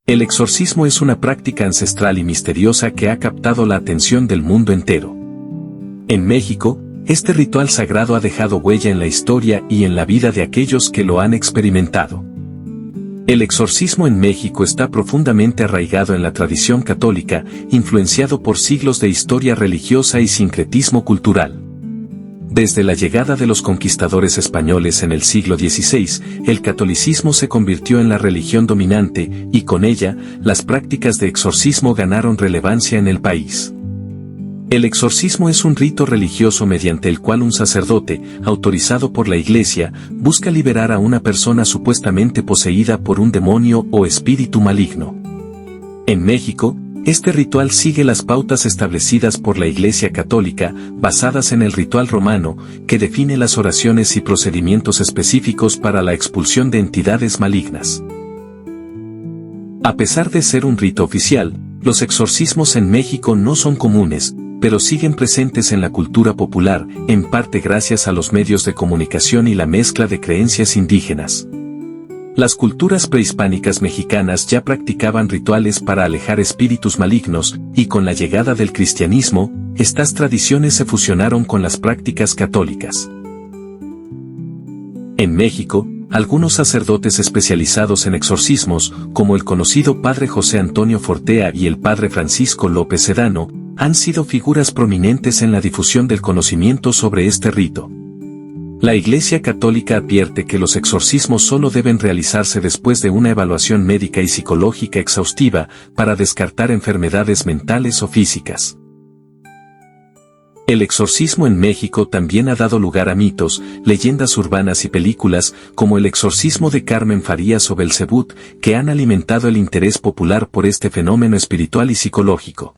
El exorcismo es una práctica ancestral y misteriosa que ha captado la atención del mundo entero. En México, este ritual sagrado ha dejado huella en la historia y en la vida de aquellos que lo han experimentado. El exorcismo en México está profundamente arraigado en la tradición católica, influenciado por siglos de historia religiosa y sincretismo cultural. Desde la llegada de los conquistadores españoles en el siglo XVI, el catolicismo se convirtió en la religión dominante, y con ella, las prácticas de exorcismo ganaron relevancia en el país. El exorcismo es un rito religioso mediante el cual un sacerdote, autorizado por la Iglesia, busca liberar a una persona supuestamente poseída por un demonio o espíritu maligno. En México, este ritual sigue las pautas establecidas por la Iglesia Católica, basadas en el ritual romano, que define las oraciones y procedimientos específicos para la expulsión de entidades malignas. A pesar de ser un rito oficial, los exorcismos en México no son comunes, pero siguen presentes en la cultura popular, en parte gracias a los medios de comunicación y la mezcla de creencias indígenas. Las culturas prehispánicas mexicanas ya practicaban rituales para alejar espíritus malignos, y con la llegada del cristianismo, estas tradiciones se fusionaron con las prácticas católicas. En México, algunos sacerdotes especializados en exorcismos, como el conocido padre José Antonio Fortea y el padre Francisco López Sedano, han sido figuras prominentes en la difusión del conocimiento sobre este rito. La Iglesia Católica advierte que los exorcismos solo deben realizarse después de una evaluación médica y psicológica exhaustiva para descartar enfermedades mentales o físicas. El exorcismo en México también ha dado lugar a mitos, leyendas urbanas y películas, como el exorcismo de Carmen Farías o Belcebú, que han alimentado el interés popular por este fenómeno espiritual y psicológico.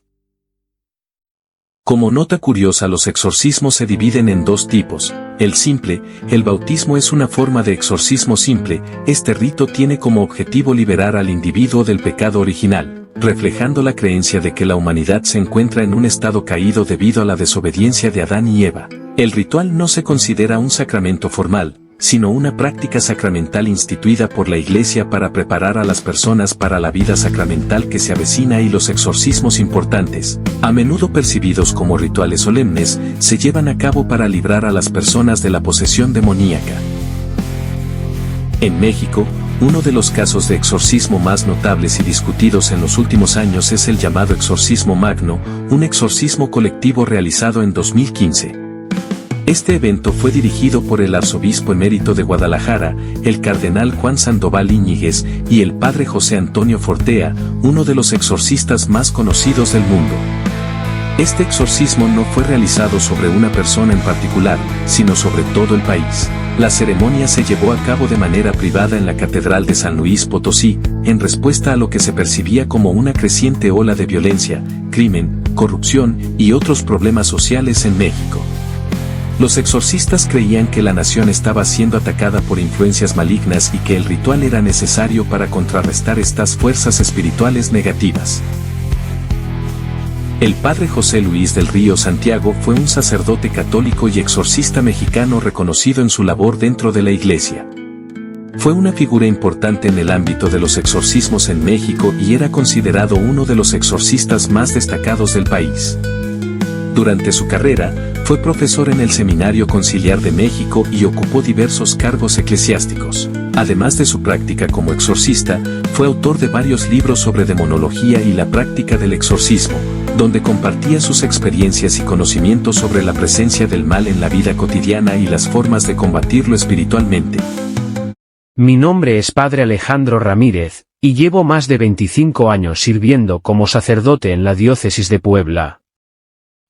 Como nota curiosa, los exorcismos se dividen en dos tipos. El simple, el bautismo es una forma de exorcismo simple. Este rito tiene como objetivo liberar al individuo del pecado original, reflejando la creencia de que la humanidad se encuentra en un estado caído debido a la desobediencia de Adán y Eva. El ritual no se considera un sacramento formal, sino una práctica sacramental instituida por la Iglesia para preparar a las personas para la vida sacramental que se avecina, y los exorcismos importantes, a menudo percibidos como rituales solemnes, se llevan a cabo para librar a las personas de la posesión demoníaca. En México, uno de los casos de exorcismo más notables y discutidos en los últimos años es el llamado exorcismo magno, un exorcismo colectivo realizado en 2015. Este evento fue dirigido por el arzobispo emérito de Guadalajara, el cardenal Juan Sandoval Íñiguez, y el padre José Antonio Fortea, uno de los exorcistas más conocidos del mundo. Este exorcismo no fue realizado sobre una persona en particular, sino sobre todo el país. La ceremonia se llevó a cabo de manera privada en la Catedral de San Luis Potosí, en respuesta a lo que se percibía como una creciente ola de violencia, crimen, corrupción y otros problemas sociales en México. Los exorcistas creían que la nación estaba siendo atacada por influencias malignas y que el ritual era necesario para contrarrestar estas fuerzas espirituales negativas. El padre José Luis del Río Santiago fue un sacerdote católico y exorcista mexicano reconocido en su labor dentro de la Iglesia. Fue una figura importante en el ámbito de los exorcismos en México y era considerado uno de los exorcistas más destacados del país. Durante su carrera, fue profesor en el Seminario Conciliar de México y ocupó diversos cargos eclesiásticos. Además de su práctica como exorcista, fue autor de varios libros sobre demonología y la práctica del exorcismo, donde compartía sus experiencias y conocimientos sobre la presencia del mal en la vida cotidiana y las formas de combatirlo espiritualmente. Mi nombre es Padre Alejandro Ramírez, y llevo más de 25 años sirviendo como sacerdote en la diócesis de Puebla.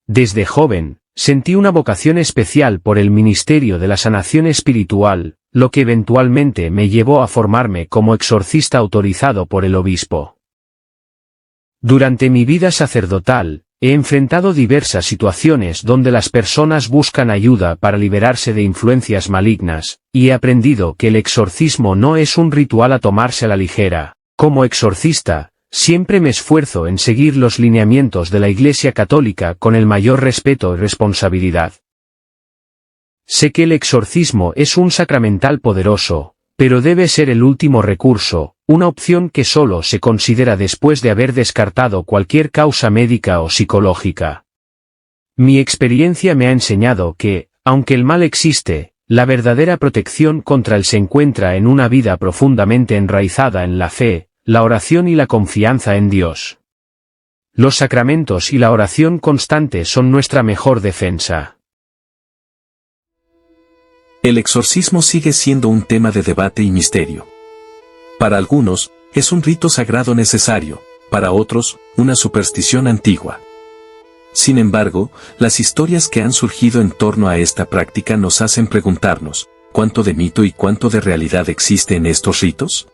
Desde joven, sentí una vocación especial por el ministerio de la sanación espiritual, lo que eventualmente me llevó a formarme como exorcista autorizado por el obispo. Durante mi vida sacerdotal, he enfrentado diversas situaciones donde las personas buscan ayuda para liberarse de influencias malignas, y he aprendido que el exorcismo no es un ritual a tomarse a la ligera. Como exorcista, siempre me esfuerzo en seguir los lineamientos de la Iglesia Católica con el mayor respeto y responsabilidad. Sé que el exorcismo es un sacramental poderoso, pero debe ser el último recurso, una opción que solo se considera después de haber descartado cualquier causa médica o psicológica. Mi experiencia me ha enseñado que, aunque el mal existe, la verdadera protección contra él se encuentra en una vida profundamente enraizada en la fe, la oración y la confianza en Dios. Los sacramentos y la oración constante son nuestra mejor defensa. El exorcismo sigue siendo un tema de debate y misterio. Para algunos, es un rito sagrado necesario, para otros, una superstición antigua. Sin embargo, las historias que han surgido en torno a esta práctica nos hacen preguntarnos, ¿cuánto de mito y cuánto de realidad existe en estos ritos?